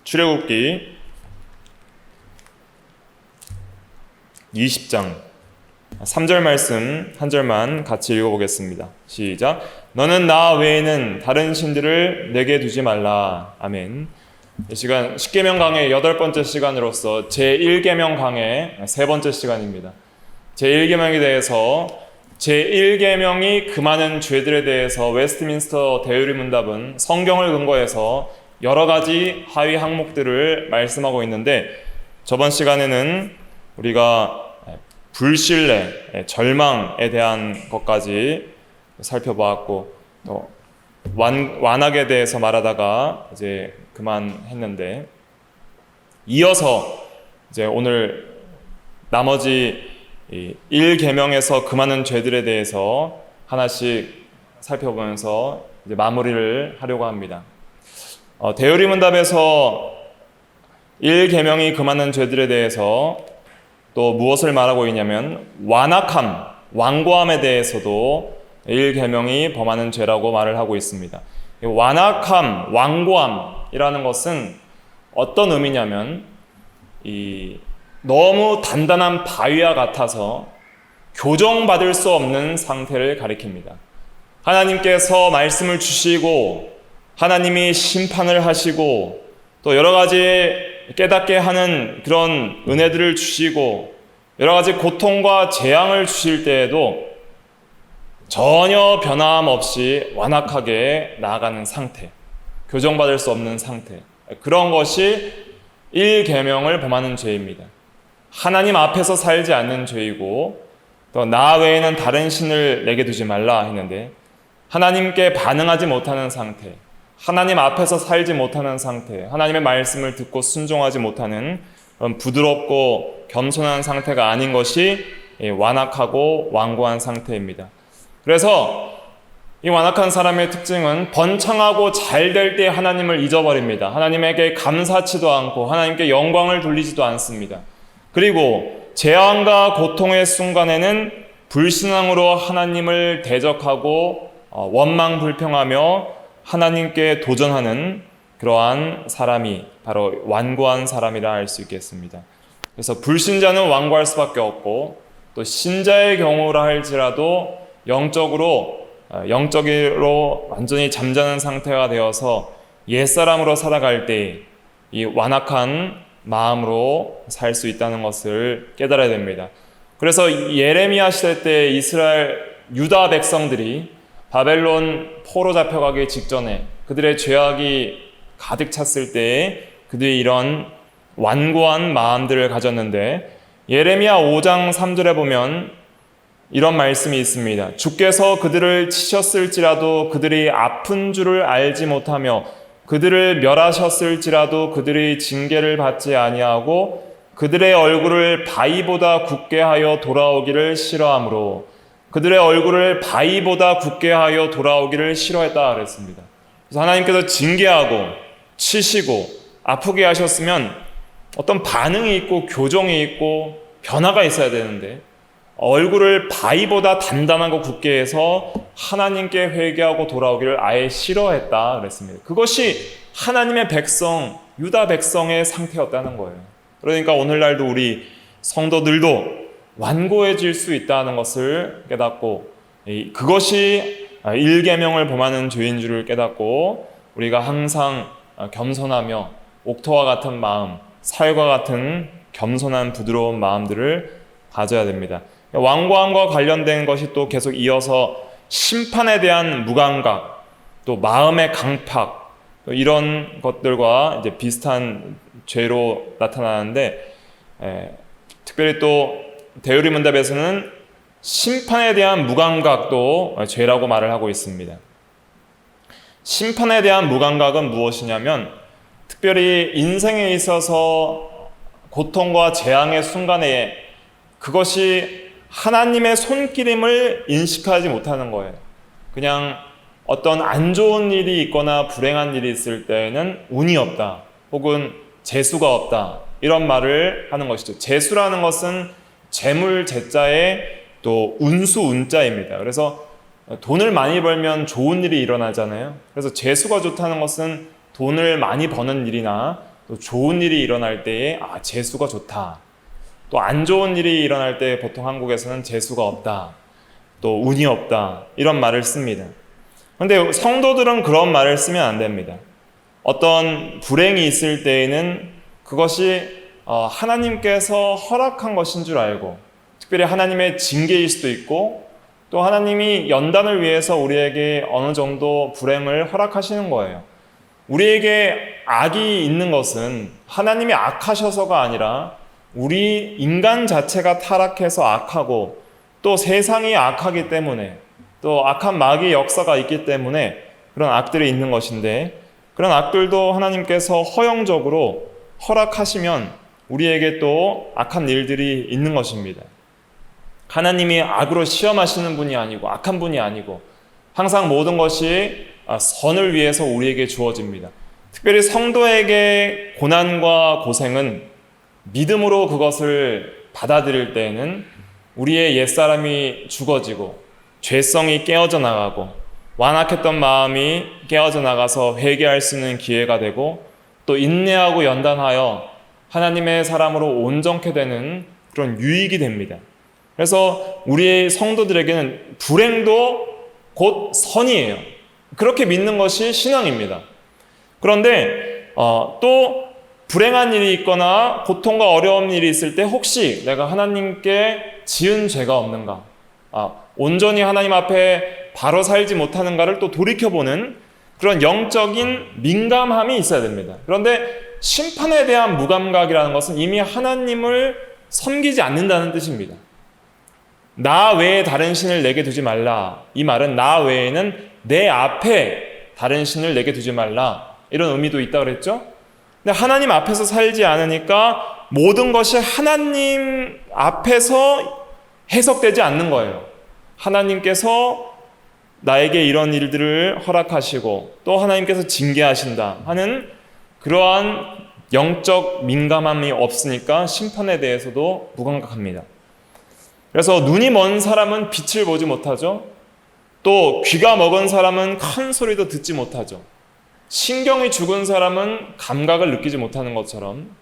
출애굽기 20장 3절 말씀 한 절만 같이 읽어보겠습니다. 시작. 너는 나 외에는 다른 신들을 내게 두지 말라. 아멘. 이 시간 십계명 강의 8번째 시간으로서 제1계명 강의 3번째 시간입니다. 제1계명에 대해서 제1계명이 금하는 죄들에 대해서 웨스트민스터 대의문답은 성경을 근거해서 여러 가지 하위 항목들을 말씀하고 있는데, 저번 시간에는 우리가 불신뢰, 절망에 대한 것까지 살펴보았고, 또 완악에 대해서 말하다가 이제 그만했는데, 이어서 이제 오늘 나머지 1계명에서 금하는 죄들에 대해서 하나씩 살펴보면서 이제 마무리를 하려고 합니다. 대의문답에서 1계명이 금하는 죄들에 대해서 또 무엇을 말하고 있냐면 완악함, 완고함에 대해서도 1계명이 범하는 죄라고 말을 하고 있습니다. 완악함, 완고함이라는 것은 어떤 의미냐면 너무 단단한 바위와 같아서 교정받을 수 없는 상태를 가리킵니다. 하나님께서 말씀을 주시고 하나님이 심판을 하시고 또 여러 가지 깨닫게 하는 그런 은혜들을 주시고 여러 가지 고통과 재앙을 주실 때에도 전혀 변함 없이 완악하게 나아가는 상태, 교정받을 수 없는 상태, 그런 것이 1계명을 범하는 죄입니다. 하나님 앞에서 살지 않는 죄이고, 또 나 외에는 다른 신을 내게 두지 말라 했는데, 하나님께 반응하지 못하는 상태, 하나님 앞에서 살지 못하는 상태, 하나님의 말씀을 듣고 순종하지 못하는 그런 부드럽고 겸손한 상태가 아닌 것이 완악하고 완고한 상태입니다. 그래서 이 완악한 사람의 특징은 번창하고 잘 될 때 하나님을 잊어버립니다. 하나님에게 감사치도 않고 하나님께 영광을 돌리지도 않습니다. 그리고 재앙과 고통의 순간에는 불신앙으로 하나님을 대적하고 원망불평하며 하나님께 도전하는 그러한 사람이 바로 완고한 사람이라 할 수 있겠습니다. 그래서 불신자는 완고할 수밖에 없고, 또 신자의 경우라 할지라도 영적으로 완전히 잠자는 상태가 되어서 옛사람으로 살아갈 때 이 완악한 마음으로 살 수 있다는 것을 깨달아야 됩니다. 그래서 예레미야 시대 때 이스라엘 유다 백성들이 바벨론 포로 잡혀가기 직전에 그들의 죄악이 가득 찼을 때에 그들이 이런 완고한 마음들을 가졌는데, 예레미야 5장 3절에 보면 이런 말씀이 있습니다. 주께서 그들을 치셨을지라도 그들이 아픈 줄을 알지 못하며 그들을 멸하셨을지라도 그들이 징계를 받지 아니하고 그들의 얼굴을 바위보다 굳게 하여 돌아오기를 싫어하므로, 그들의 얼굴을 바위보다 굳게 하여 돌아오기를 싫어했다 그랬습니다. 그래서 하나님께서 징계하고 치시고 아프게 하셨으면 어떤 반응이 있고 교정이 있고 변화가 있어야 되는데, 얼굴을 바위보다 단단하고 굳게 해서 하나님께 회개하고 돌아오기를 아예 싫어했다 그랬습니다. 그것이 하나님의 백성, 유다 백성의 상태였다는 거예요. 그러니까 오늘날도 우리 성도들도 완고해질 수 있다는 것을 깨닫고, 그것이 1계명을 범하는 죄인 줄을 깨닫고 우리가 항상 겸손하며 옥토와 같은 마음, 살과 같은 겸손한 부드러운 마음들을 가져야 됩니다. 완고함과 관련된 것이 또 계속 이어서 심판에 대한 무감각, 또 마음의 강팍, 이런 것들과 이제 비슷한 죄로 나타나는데, 특별히 또 대의문답에서는 심판에 대한 무감각도 죄라고 말을 하고 있습니다. 심판에 대한 무감각은 무엇이냐면, 특별히 인생에 있어서 고통과 재앙의 순간에 그것이 하나님의 손길임을 인식하지 못하는 거예요. 그냥 어떤 안 좋은 일이 있거나 불행한 일이 있을 때에는 운이 없다, 혹은 재수가 없다, 이런 말을 하는 것이죠. 재수라는 것은 재물 재자에 또 운수 운자입니다. 그래서 돈을 많이 벌면 좋은 일이 일어나잖아요. 그래서 재수가 좋다는 것은 돈을 많이 버는 일이나 또 좋은 일이 일어날 때에 재수가 좋다. 또 안 좋은 일이 일어날 때 보통 한국에서는 재수가 없다. 또 운이 없다. 이런 말을 씁니다. 그런데 성도들은 그런 말을 쓰면 안 됩니다. 어떤 불행이 있을 때에는 그것이 하나님께서 허락한 것인 줄 알고, 특별히 하나님의 징계일 수도 있고, 또 하나님이 연단을 위해서 우리에게 어느 정도 불행을 허락하시는 거예요. 우리에게 악이 있는 것은 하나님이 악하셔서가 아니라 우리 인간 자체가 타락해서 악하고, 또 세상이 악하기 때문에, 또 악한 마귀의 역사가 있기 때문에 그런 악들이 있는 것인데, 그런 악들도 하나님께서 허용적으로 허락하시면 우리에게 또 악한 일들이 있는 것입니다. 하나님이 악으로 시험하시는 분이 아니고 악한 분이 아니고 항상 모든 것이 선을 위해서 우리에게 주어집니다. 특별히 성도에게 고난과 고생은 믿음으로 그것을 받아들일 때에는 우리의 옛사람이 죽어지고 죄성이 깨어져 나가고 완악했던 마음이 깨어져 나가서 회개할 수 있는 기회가 되고, 또 인내하고 연단하여 하나님의 사람으로 온전케 되는 그런 유익이 됩니다. 그래서 우리의 성도들에게는 불행도 곧 선이에요. 그렇게 믿는 것이 신앙입니다. 그런데 또 불행한 일이 있거나 고통과 어려운 일이 있을 때 혹시 내가 하나님께 지은 죄가 없는가, 온전히 하나님 앞에 바로 살지 못하는가를 또 돌이켜보는 그런 영적인 민감함이 있어야 됩니다. 그런데 심판에 대한 무감각이라는 것은 이미 하나님을 섬기지 않는다는 뜻입니다. 나 외에 다른 신을 내게 두지 말라. 이 말은 나 외에는 내 앞에 다른 신을 내게 두지 말라. 이런 의미도 있다고 그랬죠? 근데 하나님 앞에서 살지 않으니까 모든 것이 하나님 앞에서 해석되지 않는 거예요. 하나님께서 나에게 이런 일들을 허락하시고 또 하나님께서 징계하신다 하는 그러한 영적 민감함이 없으니까 심판에 대해서도 무감각합니다. 그래서 눈이 먼 사람은 빛을 보지 못하죠. 또 귀가 먹은 사람은 큰 소리도 듣지 못하죠. 신경이 죽은 사람은 감각을 느끼지 못하는 것처럼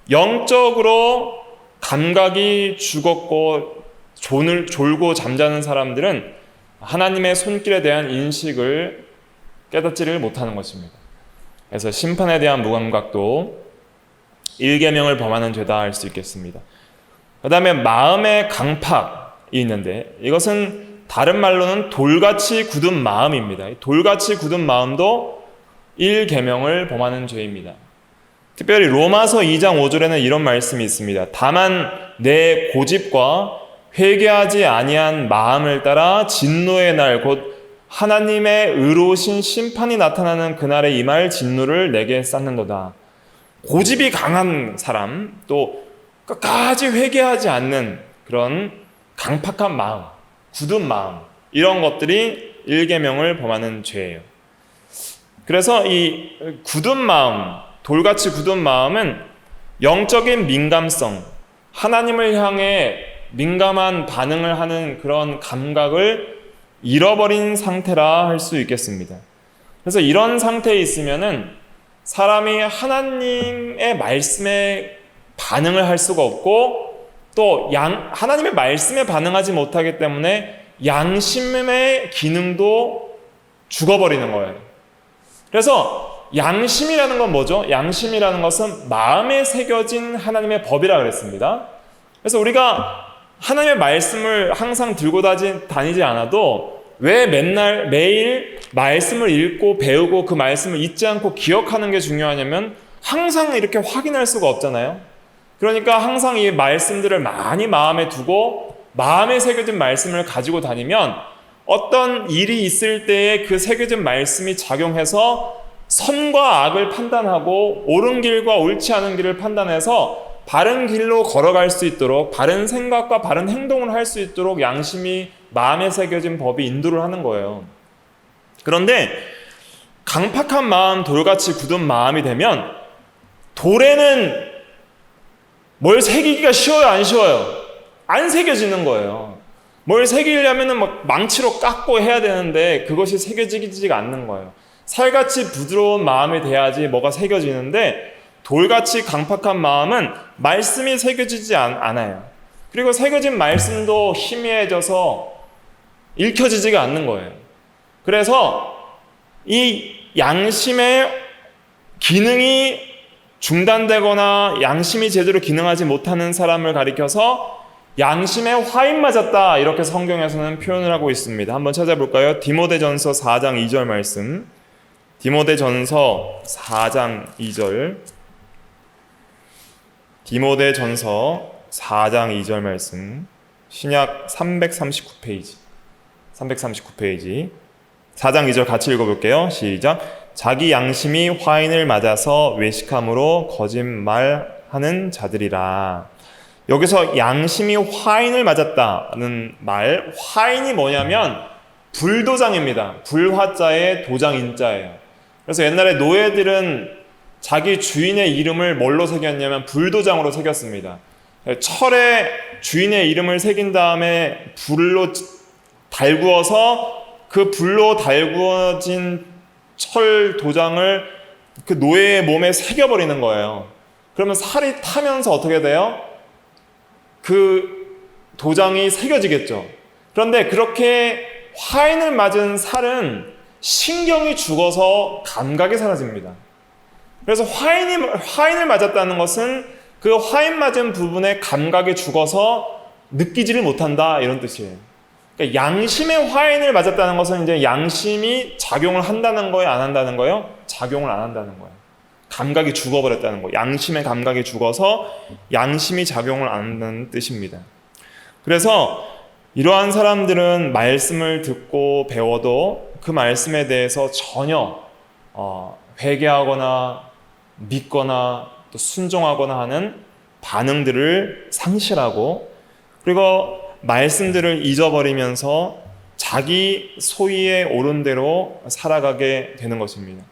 영적으로 감각이 죽었고 졸고 잠자는 사람들은 하나님의 손길에 대한 인식을 깨닫지를 못하는 것입니다. 그래서 심판에 대한 무감각도 1계명을 범하는 죄다 할 수 있겠습니다. 그 다음에 마음의 강팍이 있는데, 이것은 다른 말로는 돌같이 굳은 마음입니다. 돌같이 굳은 마음도 1계명을 범하는 죄입니다. 특별히 로마서 2장 5절에는 이런 말씀이 있습니다. 다만 내 고집과 회개하지 아니한 마음을 따라 진노의 날 곧 하나님의 의로우신 심판이 나타나는 그날에 임할 진노를 내게 쌓는도다. 고집이 강한 사람, 또 끝까지 회개하지 않는 그런 강팍한 마음, 굳은 마음, 이런 것들이 1계명을 범하는 죄예요. 그래서 이 굳은 마음, 돌같이 굳은 마음은 영적인 민감성, 하나님을 향해 민감한 반응을 하는 그런 감각을 잃어버린 상태라 할 수 있겠습니다. 그래서 이런 상태에 있으면은 사람이 하나님의 말씀에 반응을 할 수가 없고, 또 하나님의 말씀에 반응하지 못하기 때문에 양심의 기능도 죽어버리는 거예요. 그래서 양심이라는 건 뭐죠? 양심이라는 것은 마음에 새겨진 하나님의 법이라 그랬습니다. 그래서 우리가 하나님의 말씀을 항상 들고 다니지 않아도 왜 매일 말씀을 읽고 배우고 그 말씀을 잊지 않고 기억하는 게 중요하냐면 항상 이렇게 확인할 수가 없잖아요. 그러니까 항상 이 말씀들을 많이 마음에 두고 마음에 새겨진 말씀을 가지고 다니면 어떤 일이 있을 때에 그 새겨진 말씀이 작용해서 선과 악을 판단하고 옳은 길과 옳지 않은 길을 판단해서 바른 길로 걸어갈 수 있도록, 바른 생각과 바른 행동을 할 수 있도록 양심이 마음에 새겨진 법이 인도를 하는 거예요. 그런데 강팍한 마음, 돌같이 굳은 마음이 되면 돌에는 뭘 새기기가 쉬워요, 안 쉬워요? 안 새겨지는 거예요. 뭘 새기려면 막 망치로 깎고 해야 되는데 그것이 새겨지지가 않는 거예요. 살같이 부드러운 마음이 돼야지 뭐가 새겨지는데, 돌같이 강팍한 마음은 말씀이 새겨지지 않아요. 그리고 새겨진 말씀도 희미해져서 읽혀지지가 않는 거예요. 그래서 이 양심의 기능이 중단되거나 양심이 제대로 기능하지 못하는 사람을 가리켜서 양심에 화인 맞았다, 이렇게 성경에서는 표현을 하고 있습니다. 한번 찾아볼까요? 디모데전서 4장 2절 말씀. 디모데전서 4장 2절. 디모데전서 4장 2절 말씀. 신약 339페이지. 339페이지. 4장 2절 같이 읽어볼게요. 시작. 자기 양심이 화인을 맞아서 외식함으로 거짓말하는 자들이라. 여기서 양심이 화인을 맞았다는 말, 화인이 뭐냐면 불도장입니다. 불화자의 도장인자예요. 그래서 옛날에 노예들은 자기 주인의 이름을 뭘로 새겼냐면 불도장으로 새겼습니다. 철에 주인의 이름을 새긴 다음에 불로 달구어서 그 불로 달구어진 철 도장을 그 노예의 몸에 새겨버리는 거예요. 그러면 살이 타면서 어떻게 돼요? 그 도장이 새겨지겠죠. 그런데 그렇게 화인을 맞은 살은 신경이 죽어서 감각이 사라집니다. 그래서 화인을 맞았다는 것은 그 화인 맞은 부분에 감각이 죽어서 느끼지를 못한다, 이런 뜻이에요. 그러니까 양심의 화인을 맞았다는 것은 이제 양심이 작용을 한다는 거예요, 안 한다는 거예요? 작용을 안 한다는 거예요. 감각이 죽어버렸다는 거예요. 양심의 감각이 죽어서 양심이 작용을 안 한다는 뜻입니다. 그래서 이러한 사람들은 말씀을 듣고 배워도 그 말씀에 대해서 전혀 회개하거나 믿거나 또 순종하거나 하는 반응들을 상실하고, 그리고 말씀들을 잊어버리면서 자기 소위에 오른 대로 살아가게 되는 것입니다.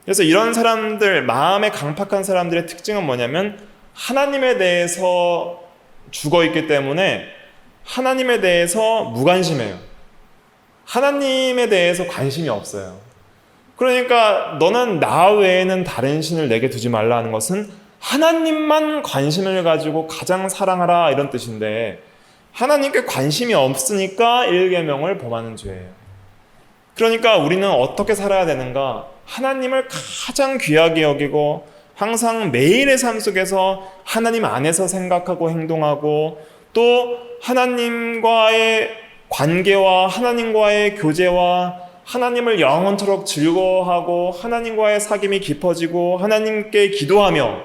그래서 이런 사람들, 마음에 강팍한 사람들의 특징은 뭐냐면 하나님에 대해서 죽어있기 때문에 하나님에 대해서 무관심해요. 하나님에 대해서 관심이 없어요. 그러니까 너는 나 외에는 다른 신을 내게 두지 말라 하는 것은 하나님만 관심을 가지고 가장 사랑하라, 이런 뜻인데 하나님께 관심이 없으니까 1계명을 범하는 죄예요. 그러니까 우리는 어떻게 살아야 되는가? 하나님을 가장 귀하게 여기고 항상 매일의 삶 속에서 하나님 안에서 생각하고 행동하고, 또 하나님과의 관계와 하나님과의 교제와 하나님을 영원토록 즐거워하고 하나님과의 사귐이 깊어지고 하나님께 기도하며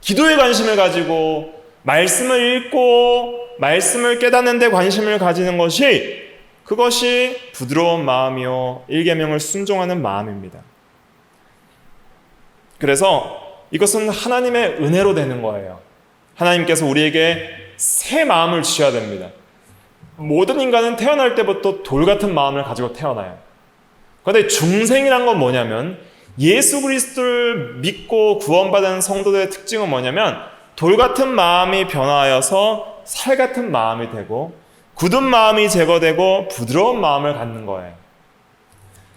기도에 관심을 가지고 말씀을 읽고 말씀을 깨닫는 데 관심을 가지는 것이, 그것이 부드러운 마음이요 1계명을 순종하는 마음입니다. 그래서 이것은 하나님의 은혜로 되는 거예요. 하나님께서 우리에게 새 마음을 주셔야 됩니다. 모든 인간은 태어날 때부터 돌 같은 마음을 가지고 태어나요. 그런데 중생이란 건 뭐냐면 예수 그리스도를 믿고 구원받은 성도들의 특징은 뭐냐면 돌 같은 마음이 변화하여서 살 같은 마음이 되고 굳은 마음이 제거되고 부드러운 마음을 갖는 거예요.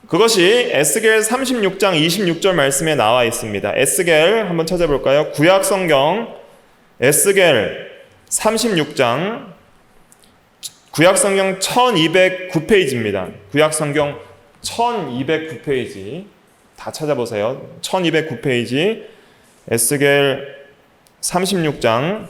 그것이 에스겔 36장 26절 말씀에 나와 있습니다. 에스겔 한번 찾아볼까요? 구약성경 에스겔 36장, 구약성경 1209페이지입니다. 구약성경 1209페이지 다 찾아보세요. 1209페이지 에스겔 36장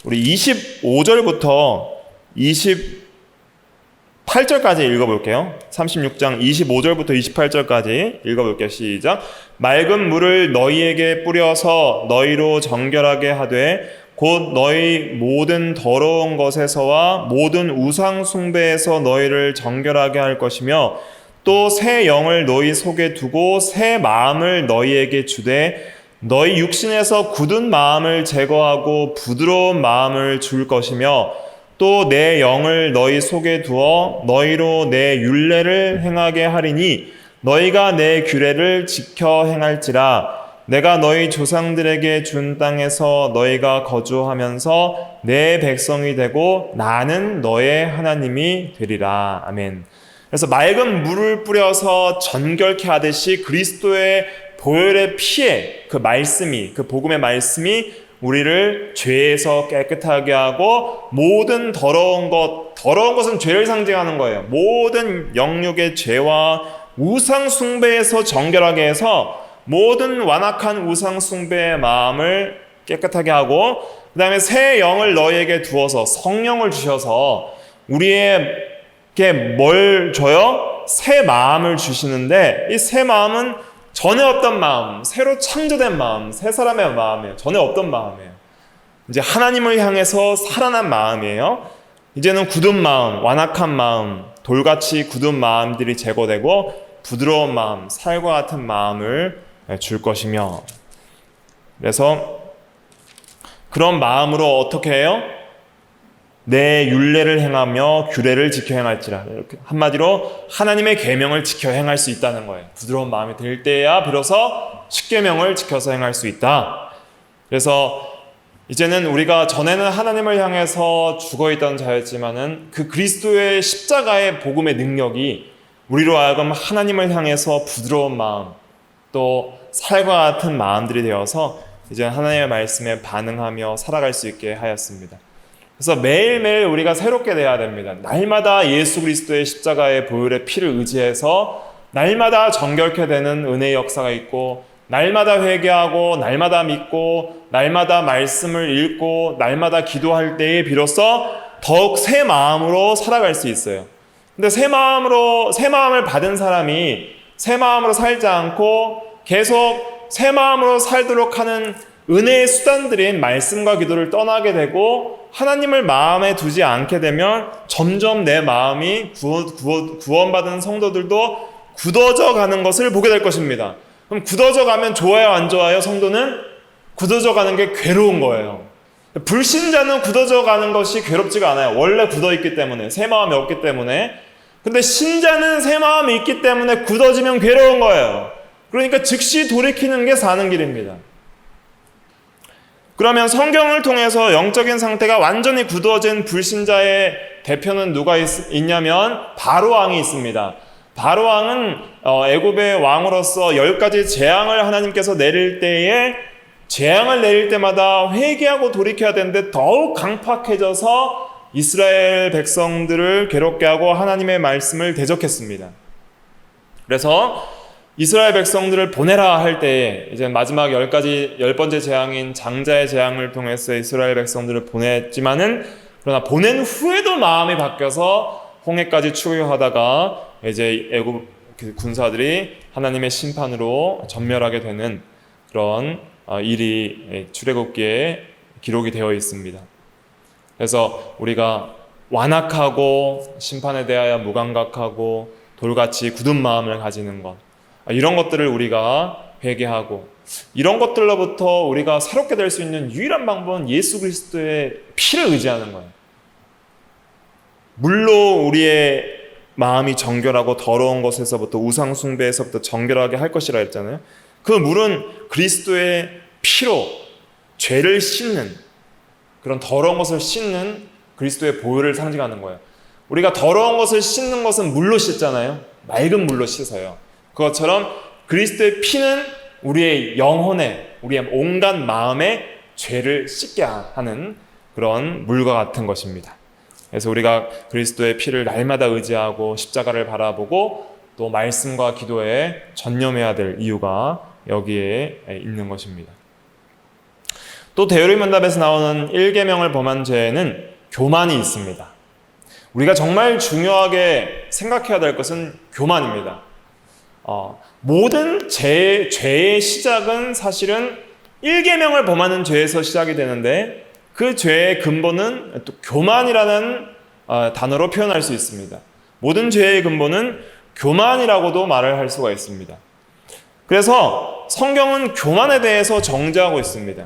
우리 25절부터 28절까지 읽어볼게요. 36장 25절부터 28절까지 읽어볼게요. 시작. 맑은 물을 너희에게 뿌려서 너희로 정결하게 하되 곧 너희 모든 더러운 것에서와 모든 우상 숭배에서 너희를 정결하게 할 것이며, 또 새 영을 너희 속에 두고 새 마음을 너희에게 주되 너희 육신에서 굳은 마음을 제거하고 부드러운 마음을 줄 것이며, 또 내 영을 너희 속에 두어 너희로 내 율례를 행하게 하리니 너희가 내 규례를 지켜 행할지라. 내가 너희 조상들에게 준 땅에서 너희가 거주하면서 내 백성이 되고 나는 너의 하나님이 되리라. 아멘. 그래서 맑은 물을 뿌려서 정결케 하듯이 그리스도의 보혈의 피에 그 말씀이, 그 복음의 말씀이 우리를 죄에서 깨끗하게 하고 모든 더러운 것은 죄를 상징하는 거예요. 모든 영육의 죄와 우상 숭배에서 정결하게 해서 모든 완악한 우상 숭배의 마음을 깨끗하게 하고, 그 다음에 새 영을 너희에게 두어서 성령을 주셔서 우리에게 뭘 줘요? 새 마음을 주시는데, 이 새 마음은 전에 없던 마음, 새로 창조된 마음, 새 사람의 마음이에요. 전에 없던 마음이에요. 이제 하나님을 향해서 살아난 마음이에요. 이제는 굳은 마음, 완악한 마음, 돌같이 굳은 마음들이 제거되고 부드러운 마음, 살과 같은 마음을 줄 것이며, 그래서 그런 마음으로 어떻게 해요? 내 율례를 행하며 규례를 지켜 행할지라. 이렇게 한마디로 하나님의 계명을 지켜 행할 수 있다는 거예요. 부드러운 마음이 들 때야 비로소 십계명을 지켜서 행할 수 있다. 그래서 이제는 우리가 전에는 하나님을 향해서 죽어있던 자였지만은 그 그리스도의 십자가의 복음의 능력이 우리로 하여금 하나님을 향해서 부드러운 마음, 또 살과 같은 마음들이 되어서 이제 하나님의 말씀에 반응하며 살아갈 수 있게 하였습니다. 그래서 매일매일 우리가 새롭게 돼야 됩니다. 날마다 예수 그리스도의 십자가의 보혈의 피를 의지해서 날마다 정결케 되는 은혜의 역사가 있고, 날마다 회개하고 날마다 믿고 날마다 말씀을 읽고 날마다 기도할 때에 비로소 더욱 새 마음으로 살아갈 수 있어요. 근데 새 마음을 받은 사람이 새 마음으로 살지 않고 계속 새 마음으로 살도록 하는 은혜의 수단들인 말씀과 기도를 떠나게 되고 하나님을 마음에 두지 않게 되면 점점 내 마음이 구원받은 성도들도 굳어져 가는 것을 보게 될 것입니다. 그럼 굳어져 가면 좋아요, 안 좋아요? 성도는 굳어져 가는 게 괴로운 거예요. 불신자는 굳어져 가는 것이 괴롭지가 않아요. 원래 굳어 있기 때문에, 새 마음이 없기 때문에. 근데 신자는 새 마음이 있기 때문에 굳어지면 괴로운 거예요. 그러니까 즉시 돌이키는 게 사는 길입니다. 그러면 성경을 통해서 영적인 상태가 완전히 굳어진 불신자의 대표는 누가 있냐면 바로왕이 있습니다. 바로왕은 애굽의 왕으로서 10가지 재앙을 하나님께서 내릴 때에 재앙을 내릴 때마다 회개하고 돌이켜야 되는데 더욱 강팍해져서 이스라엘 백성들을 괴롭게 하고 하나님의 말씀을 대적했습니다. 그래서 이스라엘 백성들을 보내라 할 때에 이제 마지막 10번째 재앙인 장자의 재앙을 통해서 이스라엘 백성들을 보냈지만은, 그러나 보낸 후에도 마음이 바뀌어서 홍해까지 추격하다가 이제 애굽 군사들이 하나님의 심판으로 전멸하게 되는 그런 일이 출애굽기에 기록이 되어 있습니다. 그래서 우리가 완악하고 심판에 대하여 무감각하고 돌같이 굳은 마음을 가지는 것, 이런 것들을 우리가 회개하고, 이런 것들로부터 우리가 새롭게 될 수 있는 유일한 방법은 예수 그리스도의 피를 의지하는 거예요. 물로 우리의 마음이 정결하고 더러운 것에서부터 우상 숭배에서부터 정결하게 할 것이라 했잖아요. 그 물은 그리스도의 피로 죄를 씻는, 그런 더러운 것을 씻는 그리스도의 보혈을 상징하는 거예요. 우리가 더러운 것을 씻는 것은 물로 씻잖아요. 맑은 물로 씻어요. 그것처럼 그리스도의 피는 우리의 영혼에, 우리의 온갖 마음에 죄를 씻게 하는 그런 물과 같은 것입니다. 그래서 우리가 그리스도의 피를 날마다 의지하고 십자가를 바라보고 또 말씀과 기도에 전념해야 될 이유가 여기에 있는 것입니다. 또 대요리문답에서 나오는 1계명을 범한 죄에는 교만이 있습니다. 우리가 정말 중요하게 생각해야 될 것은 교만입니다. 모든 죄의 시작은 사실은 1계명을 범하는 죄에서 시작이 되는데, 그 죄의 근본은 또 교만이라는 단어로 표현할 수 있습니다. 모든 죄의 근본은 교만이라고도 말을 할 수가 있습니다. 그래서 성경은 교만에 대해서 정죄하고 있습니다.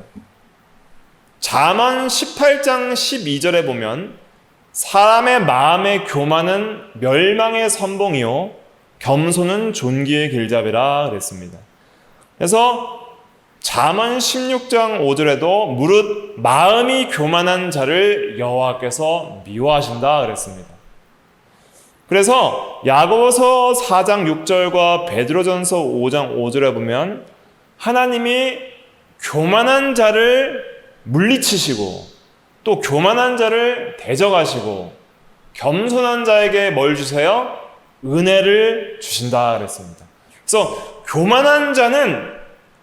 잠언 18장 12절에 보면 사람의 마음의 교만은 멸망의 선봉이요 겸손은 존귀의 길잡이라 그랬습니다. 그래서 잠언 16장 5절에도 무릇 마음이 교만한 자를 여호와께서 미워하신다 그랬습니다. 그래서 야고보서 4장 6절과 베드로전서 5장 5절에 보면 하나님이 교만한 자를 물리치시고 또 교만한 자를 대적하시고 겸손한 자에게 뭘 주세요? 은혜를 주신다 그랬습니다. 그래서 교만한 자는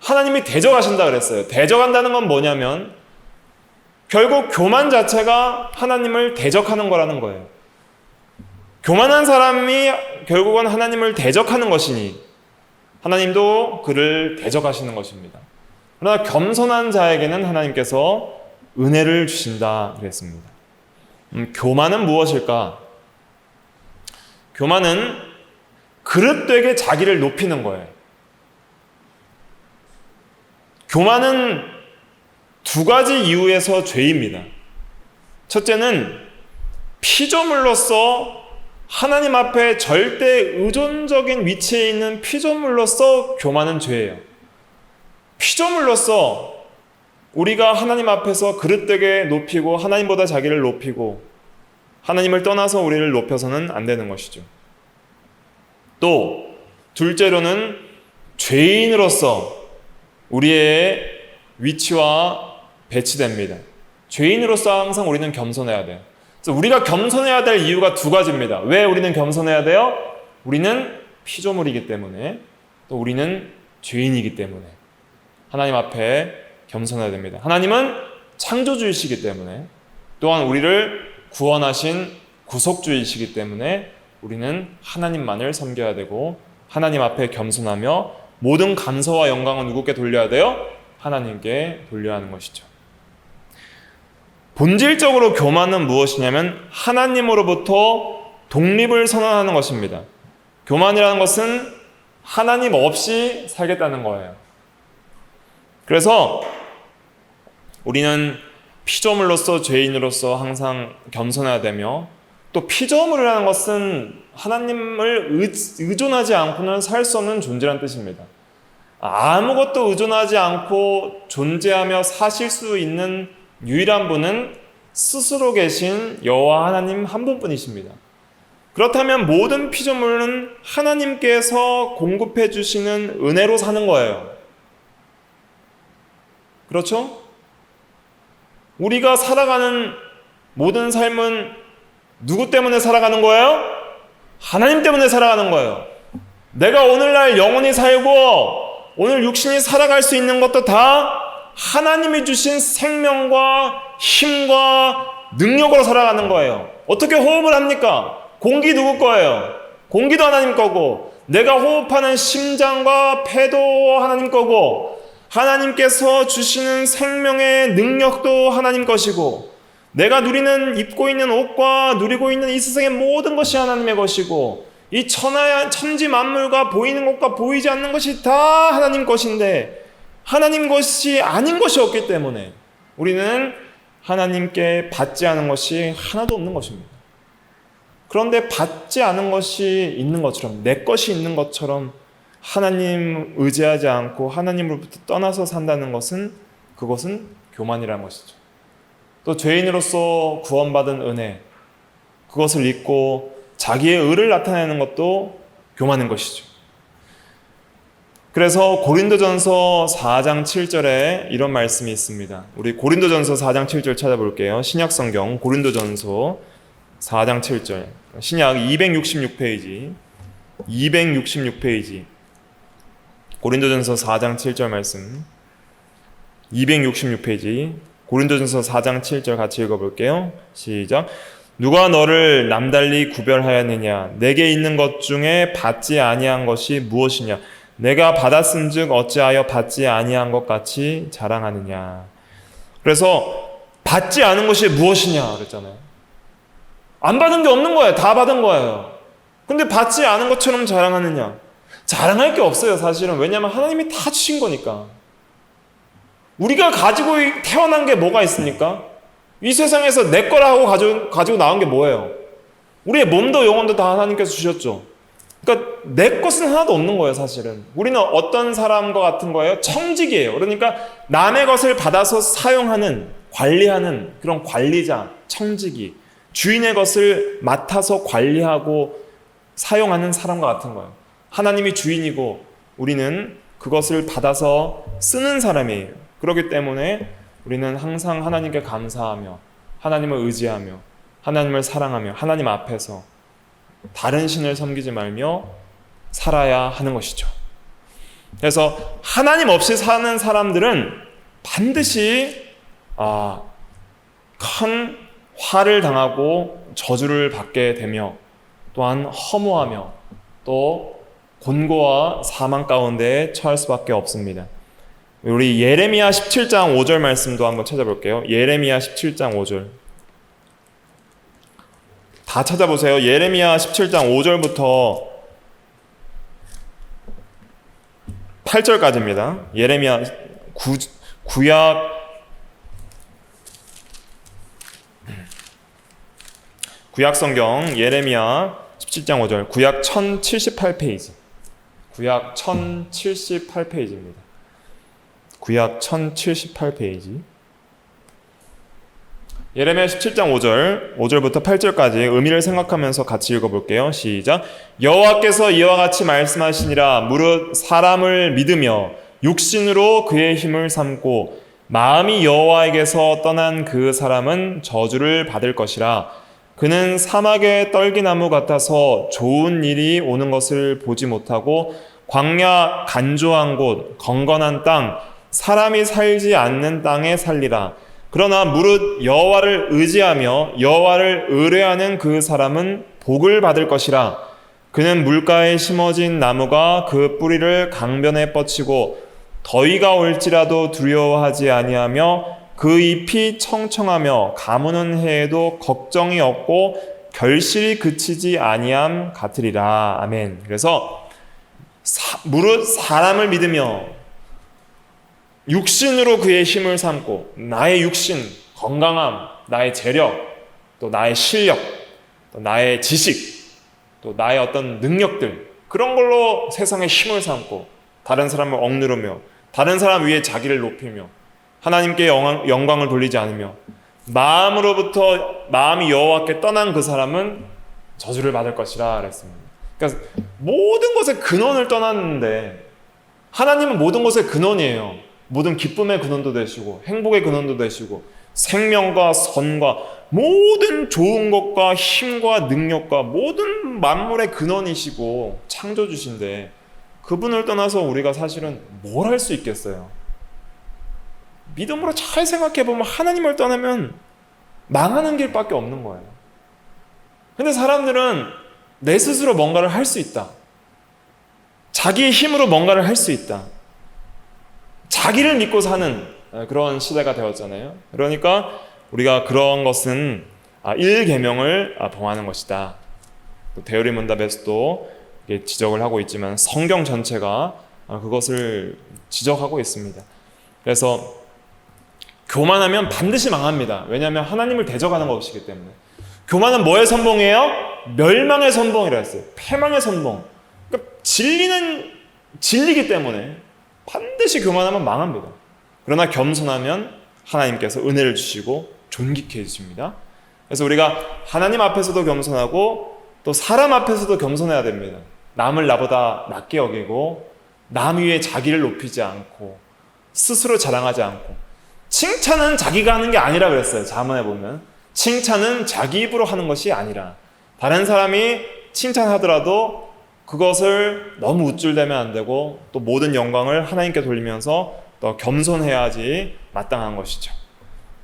하나님이 대적하신다 그랬어요. 대적한다는 건 뭐냐면 결국 교만 자체가 하나님을 대적하는 거라는 거예요. 교만한 사람이 결국은 하나님을 대적하는 것이니 하나님도 그를 대적하시는 것입니다. 그러나 겸손한 자에게는 하나님께서 은혜를 주신다 그랬습니다. 교만은 무엇일까? 교만은 그릇되게 자기를 높이는 거예요. 교만은 두 가지 이유에서 죄입니다. 첫째는 피조물로서 하나님 앞에 절대 의존적인 위치에 있는 피조물로서 교만은 죄예요. 피조물로서 우리가 하나님 앞에서 그릇되게 높이고 하나님보다 자기를 높이고 하나님을 떠나서 우리를 높여서는 안 되는 것이죠. 또 둘째로는 죄인으로서 우리의 위치와 배치됩니다. 죄인으로서 항상 우리는 겸손해야 돼요. 그래서 우리가 겸손해야 될 이유가 두 가지입니다. 왜 우리는 겸손해야 돼요? 우리는 피조물이기 때문에 또 우리는 죄인이기 때문에 하나님 앞에 겸손해야 됩니다. 하나님은 창조주이시기 때문에 또한 우리를 구원하신 구속주이시기 때문에 우리는 하나님만을 섬겨야 되고 하나님 앞에 겸손하며 모든 감사와 영광은 누구께 돌려야 돼요? 하나님께 돌려야 하는 것이죠. 본질적으로 교만은 무엇이냐면 하나님으로부터 독립을 선언하는 것입니다. 교만이라는 것은 하나님 없이 살겠다는 거예요. 그래서 우리는 피조물로서 죄인으로서 항상 겸손해야 되며 또 피조물이라는 것은 하나님을 의존하지 않고는 살 수 없는 존재라는 뜻입니다. 아무것도 의존하지 않고 존재하며 사실 수 있는 유일한 분은 스스로 계신 여호와 하나님 한 분뿐이십니다. 그렇다면 모든 피조물은 하나님께서 공급해 주시는 은혜로 사는 거예요. 그렇죠? 우리가 살아가는 모든 삶은 누구 때문에 살아가는 거예요? 하나님 때문에 살아가는 거예요. 내가 오늘날 영원히 살고 오늘 육신이 살아갈 수 있는 것도 다 하나님이 주신 생명과 힘과 능력으로 살아가는 거예요. 어떻게 호흡을 합니까? 공기 누구 거예요? 공기도 하나님 거고 내가 호흡하는 심장과 폐도 하나님 거고 하나님께서 주시는 생명의 능력도 하나님 것이고 내가 입고 있는 옷과 누리고 있는 이 세상의 모든 것이 하나님의 것이고 이 천지 만물과 보이는 것과 보이지 않는 것이 다 하나님 것인데 하나님 것이 아닌 것이 없기 때문에 우리는 하나님께 받지 않은 것이 하나도 없는 것입니다. 그런데 받지 않은 것이 있는 것처럼 내 것이 있는 것처럼 하나님 의지하지 않고 하나님으로부터 떠나서 산다는 것은 그것은 교만이라는 것이죠. 또 죄인으로서 구원받은 은혜 그것을 잊고 자기의 의를 나타내는 것도 교만인 것이죠. 그래서 고린도전서 4장 7절에 이런 말씀이 있습니다. 우리 고린도전서 4장 7절 찾아볼게요. 신약성경 고린도전서 4장 7절 신약 266페이지 고린도전서 4장 7절 말씀 266페이지 고린도전서 4장 7절 같이 읽어볼게요. 시작. 누가 너를 남달리 구별하였느냐? 내게 있는 것 중에 받지 아니한 것이 무엇이냐? 내가 받았은즉 어찌하여 받지 아니한 것 같이 자랑하느냐? 그래서 받지 않은 것이 무엇이냐 그랬잖아요. 안 받은 게 없는 거예요. 다 받은 거예요. 근데 받지 않은 것처럼 자랑하느냐? 자랑할 게 없어요, 사실은. 왜냐하면 하나님이 다 주신 거니까. 우리가 가지고 태어난 게 뭐가 있습니까? 이 세상에서 내 거라 하고 가지고 나온 게 뭐예요? 우리의 몸도 영혼도 다 하나님께서 주셨죠. 그러니까 내 것은 하나도 없는 거예요, 사실은. 우리는 어떤 사람과 같은 거예요? 청직이에요. 그러니까 남의 것을 받아서 사용하는, 관리하는 그런 관리자, 청직이. 주인의 것을 맡아서 관리하고 사용하는 사람과 같은 거예요. 하나님이 주인이고 우리는 그것을 받아서 쓰는 사람이에요. 그렇기 때문에 우리는 항상 하나님께 감사하며 하나님을 의지하며 하나님을 사랑하며 하나님 앞에서 다른 신을 섬기지 말며 살아야 하는 것이죠. 그래서 하나님 없이 사는 사람들은 반드시 큰 화를 당하고 저주를 받게 되며 또한 허무하며 또 곤고와 사망 가운데 처할 수밖에 없습니다. 우리 예레미야 17장 5절 말씀도 한번 찾아볼게요. 예레미야 17장 5절. 다 찾아보세요. 예레미야 17장 5절부터 8절까지입니다. 예레미야 구약 성경 예레미야 17장 5절, 구약 1078페이지. 구약 1078페이지입니다. 구약 1078페이지. 예레미야 17장 5절부터 8절까지 의미를 생각하면서 같이 읽어볼게요. 시작. 여호와께서 이와 같이 말씀하시니라. 무릇 사람을 믿으며 육신으로 그의 힘을 삼고 마음이 여호와에게서 떠난 그 사람은 저주를 받을 것이라. 그는 사막의 떨기나무 같아서 좋은 일이 오는 것을 보지 못하고 광야 간조한 곳, 건건한 땅, 사람이 살지 않는 땅에 살리라. 그러나 무릇 여호와를 의지하며 여호와를 의뢰하는 그 사람은 복을 받을 것이라. 그는 물가에 심어진 나무가 그 뿌리를 강변에 뻗치고 더위가 올지라도 두려워하지 아니하며 그 잎이 청청하며 가무는 해에도 걱정이 없고 결실이 그치지 아니함 같으리라. 아멘. 그래서 무릇 사람을 믿으며 육신으로 그의 힘을 삼고 나의 육신, 건강함, 나의 재력, 또 나의 실력, 또 나의 지식, 또 나의 어떤 능력들, 그런 걸로 세상에 힘을 삼고 다른 사람을 억누르며 다른 사람 위에 자기를 높이며 하나님께 영광을 돌리지 않으며 마음이 여호와께 떠난 그 사람은 저주를 받을 것이라 그랬습니다. 그러니까 모든 것의 근원을 떠났는데 하나님은 모든 것의 근원이에요. 모든 기쁨의 근원도 되시고 행복의 근원도 되시고 생명과 선과 모든 좋은 것과 힘과 능력과 모든 만물의 근원이시고 창조주신데 그분을 떠나서 우리가 사실은 뭘 할 수 있겠어요? 믿음으로 잘 생각해보면 하나님을 떠나면 망하는 길밖에 없는 거예요. 근데 사람들은 내 스스로 뭔가를 할 수 있다. 자기의 힘으로 뭔가를 할 수 있다. 자기를 믿고 사는 그런 시대가 되었잖아요. 그러니까 우리가 그런 것은 1계명을 범하는 것이다. 대요리 문답에서도 지적을 하고 있지만 성경 전체가 그것을 지적하고 있습니다. 그래서 교만하면 반드시 망합니다. 왜냐하면 하나님을 대적하는 것이기 때문에. 교만은 뭐의 선봉이에요? 멸망의 선봉이라 했어요. 패망의 선봉. 그러니까 진리는 진리기 때문에 반드시 교만하면 망합니다. 그러나 겸손하면 하나님께서 은혜를 주시고 존귀케 해주십니다. 그래서 우리가 하나님 앞에서도 겸손하고 또 사람 앞에서도 겸손해야 됩니다. 남을 나보다 낮게 여기고 남 위에 자기를 높이지 않고 스스로 자랑하지 않고 칭찬은 자기가 하는 게 아니라 그랬어요. 잠언에 보면 칭찬은 자기 입으로 하는 것이 아니라 다른 사람이 칭찬하더라도 그것을 너무 우쭐대면 안 되고 또 모든 영광을 하나님께 돌리면서 또 겸손해야지 마땅한 것이죠.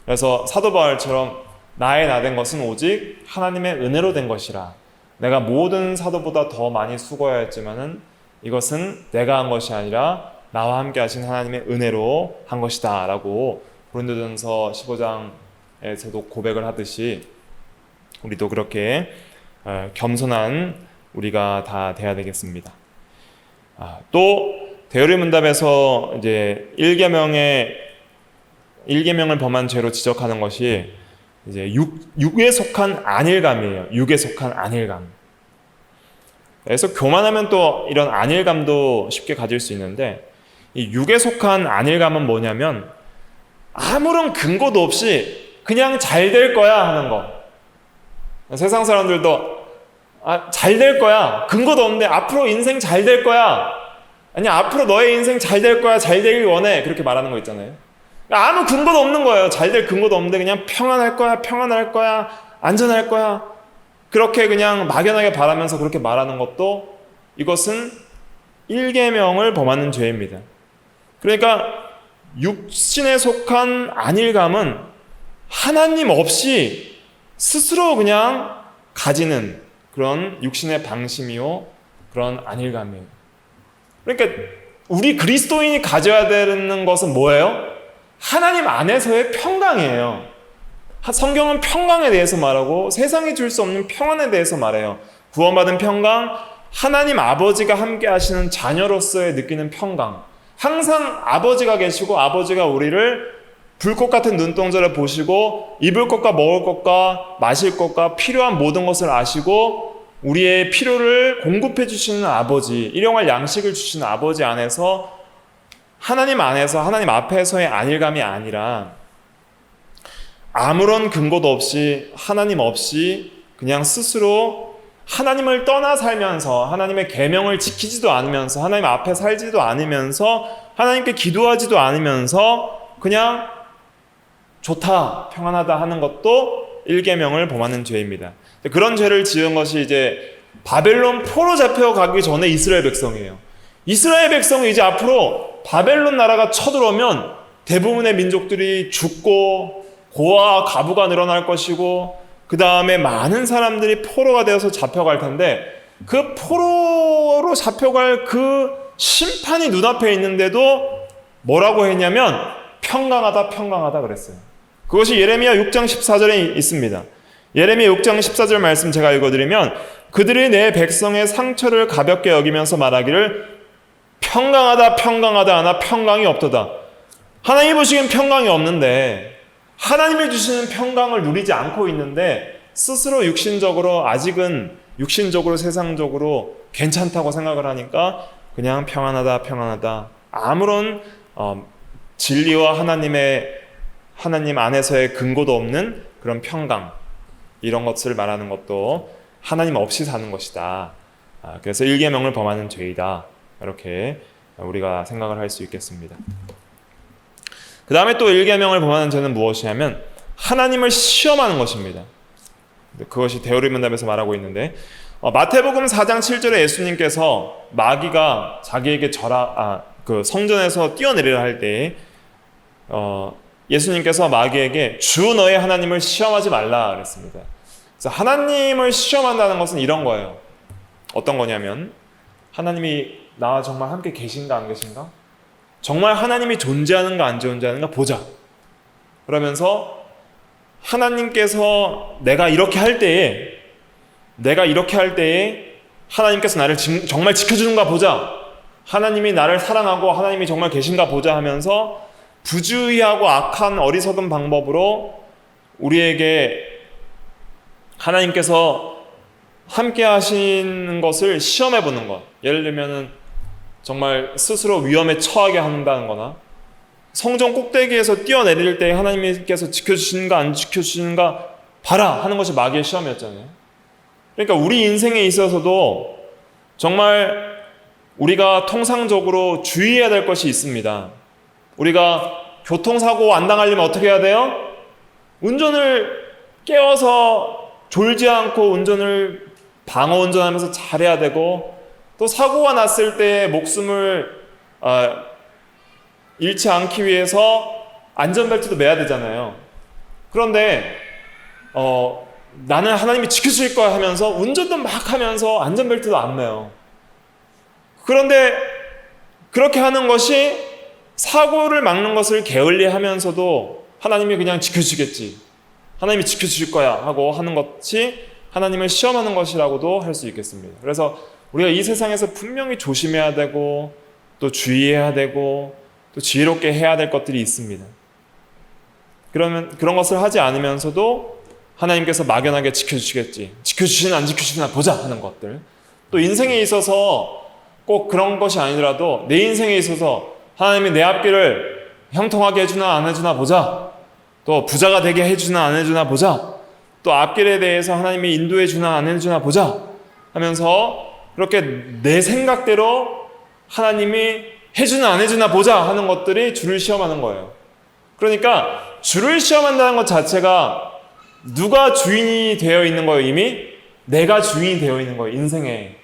그래서 사도 바울처럼 나의 나된 것은 오직 하나님의 은혜로 된 것이라. 내가 모든 사도보다 더 많이 수고하였지만은 이것은 내가 한 것이 아니라 나와 함께 하신 하나님의 은혜로 한 것이다 라고 고린도전서 15장에서도 고백을 하듯이 우리도 그렇게 겸손한 우리가 다 돼야 되겠습니다. 또 대요리 문답에서 이제 1계명을 범한 죄로 지적하는 것이 이제 육에 속한 안일감이에요. 육에 속한 안일감. 그래서 교만하면 또 이런 안일감도 쉽게 가질 수 있는데 이 육에 속한 안일감은 뭐냐면 아무런 근거도 없이 그냥 잘 될 거야 하는 거. 세상 사람들도 잘 될 거야. 근거도 없는데 앞으로 인생 잘 될 거야. 아니 앞으로 너의 인생 잘 될 거야, 잘 되길 원해, 그렇게 말하는 거 있잖아요. 아무 근거도 없는 거예요. 잘 될 근거도 없는데 그냥 평안할 거야, 평안할 거야, 안전할 거야, 그렇게 그냥 막연하게 바라면서 그렇게 말하는 것도 이것은 일계명을 범하는 죄입니다. 그러니까 육신에 속한 안일감은 하나님 없이 스스로 그냥 가지는 그런 육신의 방심이요, 그런 안일감이에요. 그러니까 우리 그리스도인이 가져야 되는 것은 뭐예요? 하나님 안에서의 평강이에요. 성경은 평강에 대해서 말하고 세상이 줄 수 없는 평안에 대해서 말해요. 구원받은 평강, 하나님 아버지가 함께 하시는 자녀로서의 느끼는 평강. 항상 아버지가 계시고 아버지가 우리를 불꽃 같은 눈동자를 보시고 입을 것과 먹을 것과 마실 것과 필요한 모든 것을 아시고 우리의 필요를 공급해 주시는 아버지, 일용할 양식을 주시는 아버지 안에서, 하나님 안에서, 하나님 앞에서의 안일감이 아니라 아무런 근거도 없이 하나님 없이 그냥 스스로 하나님을 떠나 살면서 하나님의 계명을 지키지도 않으면서 하나님 앞에 살지도 않으면서 하나님께 기도하지도 않으면서 그냥 좋다, 평안하다 하는 것도 일계명을 범하는 죄입니다. 그런 죄를 지은 것이 이제 바벨론 포로 잡혀가기 전에 이스라엘 백성이에요. 이스라엘 백성이 이제 앞으로 바벨론 나라가 쳐들어오면 대부분의 민족들이 죽고 고아와 가부가 늘어날 것이고 그 다음에 많은 사람들이 포로가 되어서 잡혀갈 텐데 그 포로로 잡혀갈 그 심판이 눈앞에 있는데도 뭐라고 했냐면 평강하다, 평강하다 그랬어요. 그것이 예레미야 6장 14절에 있습니다. 예레미야 6장 14절 말씀 제가 읽어드리면 그들이 내 백성의 상처를 가볍게 여기면서 말하기를 평강하다, 평강하다 하나 평강이 없도다. 하나님이 보시기엔 평강이 없는데 하나님이 주시는 평강을 누리지 않고 있는데 스스로 육신적으로 아직은 육신적으로 세상적으로 괜찮다고 생각을 하니까 그냥 평안하다, 평안하다, 아무런 진리와 하나님 안에서의 근거도 없는 그런 평강, 이런 것을 말하는 것도 하나님 없이 사는 것이다. 그래서 일계명을 범하는 죄이다. 이렇게 우리가 생각을 할 수 있겠습니다. 그 다음에 또 일계명을 범하는 죄는 무엇이냐면 하나님을 시험하는 것입니다. 그것이 대오리문답에서 말하고 있는데 마태복음 4장 7절에 예수님께서 마귀가 자기에게 성전에서 뛰어내리라 할 때 예수님께서 마귀에게 주 너의 하나님을 시험하지 말라 그랬습니다. 그래서 하나님을 시험한다는 것은 이런 거예요. 어떤 거냐면 하나님이 나와 정말 함께 계신가 안 계신가? 정말 하나님이 존재하는가 안 존재하는가 보자. 그러면서 하나님께서 내가 이렇게 할 때에 하나님께서 나를 정말 지켜주는가 보자. 하나님이 나를 사랑하고 하나님이 정말 계신가 보자 하면서 부주의하고 악한 어리석은 방법으로 우리에게 하나님께서 함께 하시는 것을 시험해 보는 것. 예를 들면은 정말 스스로 위험에 처하게 한다는 거나 성전 꼭대기에서 뛰어내릴 때 하나님께서 지켜주시는가 안 지켜주시는가 봐라 하는 것이 마귀의 시험이었잖아요. 그러니까 우리 인생에 있어서도 정말 우리가 통상적으로 주의해야 될 것이 있습니다. 우리가 교통사고 안 당하려면 어떻게 해야 돼요? 운전을 깨워서 졸지 않고 운전을 방어 운전하면서 잘해야 되고, 또 사고가 났을 때 목숨을 잃지 않기 위해서 안전벨트도 매야 되잖아요. 그런데 나는 하나님이 지켜줄 거야 하면서 운전도 막 하면서 안전벨트도 안 매요. 그런데 그렇게 하는 것이 사고를 막는 것을 게을리하면서도 하나님이 그냥 지켜주겠지, 하나님이 지켜줄 거야 하고 하는 것이 하나님을 시험하는 것이라고도 할 수 있겠습니다. 그래서 우리가 이 세상에서 분명히 조심해야 되고 또 주의해야 되고 또 지혜롭게 해야 될 것들이 있습니다. 그러면 그런 것을 하지 않으면서도 하나님께서 막연하게 지켜주시겠지, 지켜주시나 안 지켜주시나 보자 하는 것들, 또 인생에 있어서 꼭 그런 것이 아니더라도 내 인생에 있어서 하나님이 내 앞길을 형통하게 해주나 안 해주나 보자, 또 부자가 되게 해주나 안 해주나 보자, 또 앞길에 대해서 하나님이 인도해 주나 안 해주나 보자 하면서 그렇게 내 생각대로 하나님이 해주나 안 해주나 보자 하는 것들이 주를 시험하는 거예요. 그러니까 주를 시험한다는 것 자체가 누가 주인이 되어 있는 거예요? 이미 내가 주인이 되어 있는 거예요, 인생에.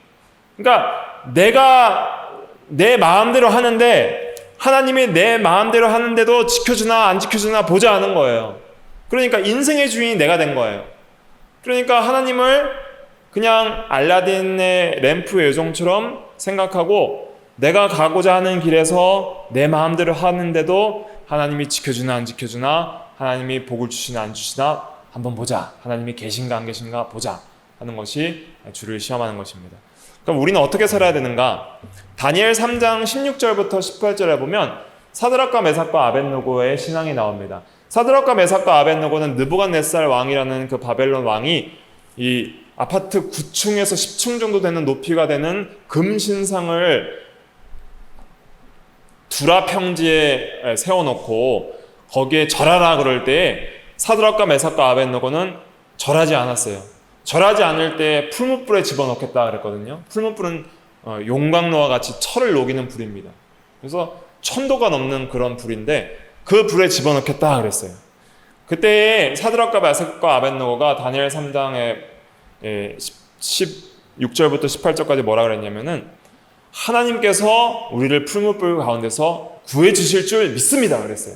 그러니까 내가 내 마음대로 하는데 하나님이 내 마음대로 하는데도 지켜주나 안 지켜주나 보자 하는 거예요. 그러니까 인생의 주인이 내가 된 거예요. 그러니까 하나님을 그냥 알라딘의 램프의 요정처럼 생각하고 내가 가고자 하는 길에서 내 마음대로 하는데도 하나님이 지켜주나 안 지켜주나, 하나님이 복을 주시나 안 주시나 한번 보자, 하나님이 계신가 안 계신가 보자 하는 것이 주를 시험하는 것입니다. 그럼 우리는 어떻게 살아야 되는가? 다니엘 3장 16절부터 18절에 보면 사드락과 메삭과 아벳느고의 신앙이 나옵니다. 사드락과 메삭과 아벳느고는 느부갓네살 왕이라는 그 바벨론 왕이 이 아파트 9층에서 10층 정도 되는 높이가 되는 금신상을 두라 평지에 세워놓고 거기에 절하라 그럴 때 사드락과 메삭과 아벳느고는 절하지 않았어요. 절하지 않을 때 풀무불에 집어넣겠다 그랬거든요. 풀무불은 용광로와 같이 철을 녹이는 불입니다. 그래서 1000도가 넘는 그런 불인데 그 불에 집어넣겠다 그랬어요. 그때 사드락과 메삭과 아벳느고가 다니엘 3장에 16절부터 18절까지 뭐라 그랬냐면은 하나님께서 우리를 풀무불 가운데서 구해주실 줄 믿습니다 그랬어요.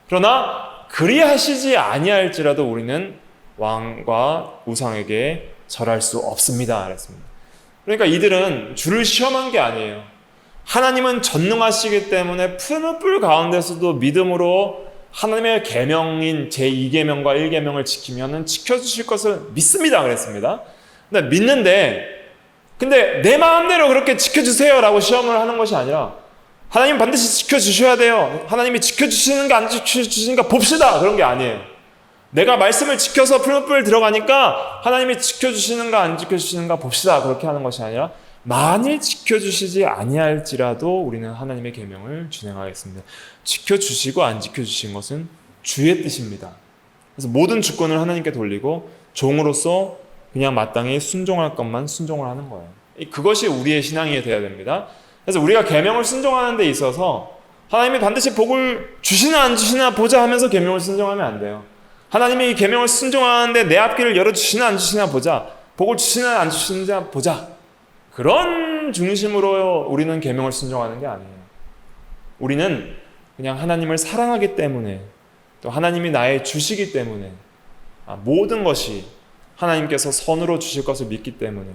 그러나 그리하시지 아니할지라도 우리는 왕과 우상에게 절할 수 없습니다 그랬습니다. 그러니까 이들은 주를 시험한 게 아니에요. 하나님은 전능하시기 때문에 풀무불 가운데서도 믿음으로 하나님의 계명인 제2계명과 1계명을 지키면은 지켜주실 것을 믿습니다 그랬습니다. 근데 믿는데 근데 내 마음대로 그렇게 지켜주세요 라고 시험을 하는 것이 아니라 하나님 반드시 지켜주셔야 돼요. 하나님이 지켜주시는가 안 지켜주시는가 봅시다. 그런 게 아니에요. 내가 말씀을 지켜서 풀무불 들어가니까 하나님이 지켜주시는가 안 지켜주시는가 봅시다. 그렇게 하는 것이 아니라 만일 지켜주시지 아니할지라도 우리는 하나님의 계명을 준행하겠습니다. 지켜주시고 안 지켜주신 것은 주의 뜻입니다. 그래서 모든 주권을 하나님께 돌리고 종으로서 그냥 마땅히 순종할 것만 순종을 하는 거예요. 그것이 우리의 신앙이 되어야 됩니다. 그래서 우리가 계명을 순종하는 데 있어서 하나님이 반드시 복을 주시나 안 주시나 보자 하면서 계명을 순종하면 안 돼요. 하나님이 이 계명을 순종하는데 내 앞길을 열어주시나 안 주시나 보자, 복을 주시나 안 주시나 보자, 그런 중심으로 우리는 계명을 순종하는 게 아니에요. 우리는 그냥 하나님을 사랑하기 때문에, 또 하나님이 나의 주시기 때문에, 모든 것이 하나님께서 선으로 주실 것을 믿기 때문에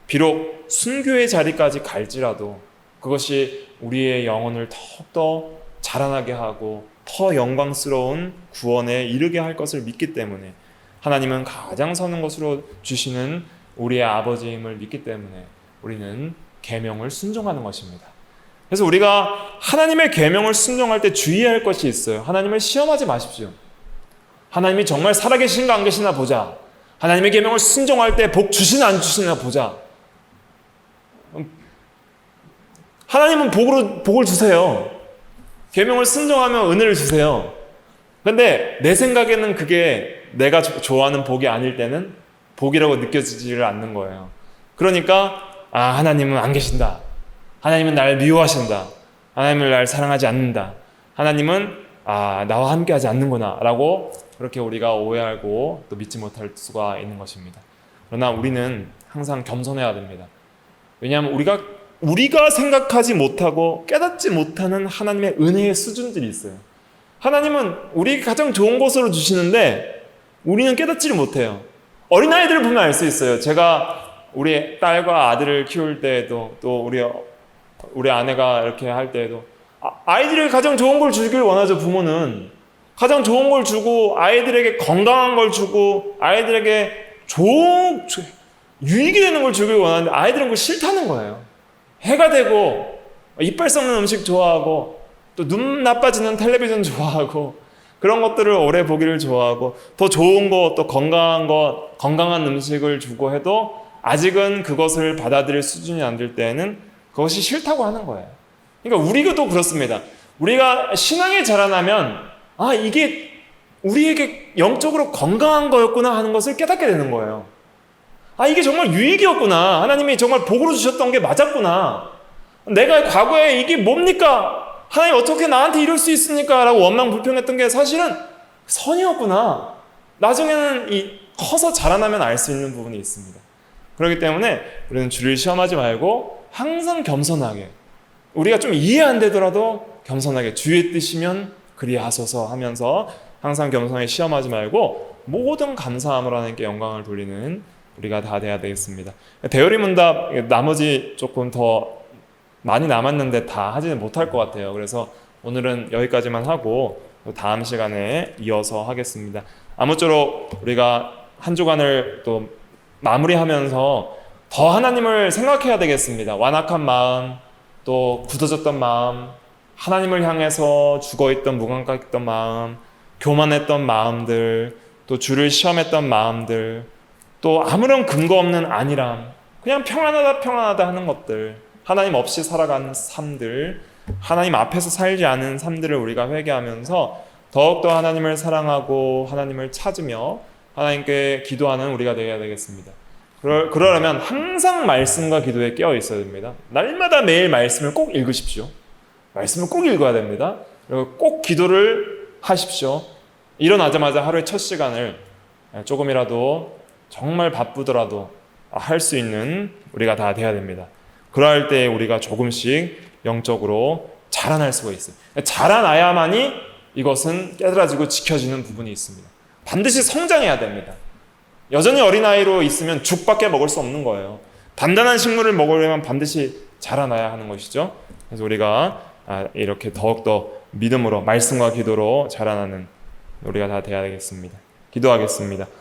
비록 순교의 자리까지 갈지라도 그것이 우리의 영혼을 더욱더 자라나게 하고 더 영광스러운 구원에 이르게 할 것을 믿기 때문에, 하나님은 가장 선한 것으로 주시는 우리의 아버지임을 믿기 때문에 우리는 계명을 순종하는 것입니다. 그래서 우리가 하나님의 계명을 순종할 때 주의할 것이 있어요. 하나님을 시험하지 마십시오. 하나님이 정말 살아계신가 안 계시나 보자. 하나님의 계명을 순종할 때 복 주시나 안 주시나 보자. 하나님은 복을 주세요. 계명을 순종하면 은혜를 주세요. 근데 내 생각에는 그게 내가 좋아하는 복이 아닐 때는 복이라고 느껴지지를 않는 거예요. 그러니까 하나님은 안 계신다. 하나님은 나를 미워하신다. 하나님은 나를 사랑하지 않는다. 하나님은 나와 함께하지 않는구나 라고 그렇게 우리가 오해하고 또 믿지 못할 수가 있는 것입니다. 그러나 우리는 항상 겸손해야 됩니다. 왜냐하면 우리가 생각하지 못하고 깨닫지 못하는 하나님의 은혜의 수준들이 있어요. 하나님은 우리 가장 좋은 것으로 주시는데 우리는 깨닫지를 못해요. 어린아이들을 보면 알 수 있어요. 제가 우리 딸과 아들을 키울 때에도 또 우리 아내가 이렇게 할 때에도 아이들에게 가장 좋은 걸 주길 원하죠. 부모는 가장 좋은 걸 주고 아이들에게 건강한 걸 주고 아이들에게 좋은 유익이 되는 걸 주길 원하는데 아이들은 그걸 싫다는 거예요. 해가 되고 이빨 썩는 음식 좋아하고 또 눈 나빠지는 텔레비전 좋아하고 그런 것들을 오래 보기를 좋아하고 더 좋은 것, 또 건강한 음식을 주고 해도 아직은 그것을 받아들일 수준이 안 될 때에는 그것이 싫다고 하는 거예요. 그러니까 우리도 그렇습니다. 우리가 신앙에 자라나면 이게 우리에게 영적으로 건강한 거였구나 하는 것을 깨닫게 되는 거예요. 이게 정말 유익이었구나. 하나님이 정말 복으로 주셨던 게 맞았구나. 내가 과거에 이게 뭡니까? 하나님 어떻게 나한테 이럴 수 있습니까? 라고 원망 불평했던 게 사실은 선이었구나. 나중에는 커서 자라나면 알 수 있는 부분이 있습니다. 그렇기 때문에 우리는 주를 시험하지 말고 항상 겸손하게, 우리가 좀 이해 안 되더라도 겸손하게 주의 뜻이면 그리하소서 하면서 항상 겸손하게 시험하지 말고 모든 감사함으로 하나님께 영광을 돌리는 우리가 다 돼야 되겠습니다. 대열이 문답 나머지 조금 더 많이 남았는데 다 하지는 못할 것 같아요. 그래서 오늘은 여기까지만 하고 또 다음 시간에 이어서 하겠습니다. 아무쪼록 우리가 한 주간을 또 마무리하면서 더 하나님을 생각해야 되겠습니다. 완악한 마음, 또 굳어졌던 마음, 하나님을 향해서 죽어있던 무감각했던 마음, 교만했던 마음들, 또 주를 시험했던 마음들, 또 아무런 근거 없는 안일함, 그냥 평안하다 하는 것들, 하나님 없이 살아가는 삶들, 하나님 앞에서 살지 않은 삶들을 우리가 회개하면서 더욱더 하나님을 사랑하고 하나님을 찾으며 하나님께 기도하는 우리가 되어야 되겠습니다. 그러려면 항상 말씀과 기도에 깨어 있어야 됩니다. 날마다 매일 말씀을 꼭 읽으십시오. 말씀을 꼭 읽어야 됩니다. 그리고 꼭 기도를 하십시오. 일어나자마자 하루의 첫 시간을 조금이라도 정말 바쁘더라도 할 수 있는 우리가 다 돼야 됩니다. 그럴 때 우리가 조금씩 영적으로 자라날 수가 있어요. 자라나야만이 이것은 깨달아지고 지켜지는 부분이 있습니다. 반드시 성장해야 됩니다. 여전히 어린아이로 있으면 죽밖에 먹을 수 없는 거예요. 단단한 식물을 먹으려면 반드시 자라나야 하는 것이죠. 그래서 우리가 이렇게 더욱더 믿음으로 말씀과 기도로 자라나는 우리가 다 돼야 되겠습니다. 기도하겠습니다.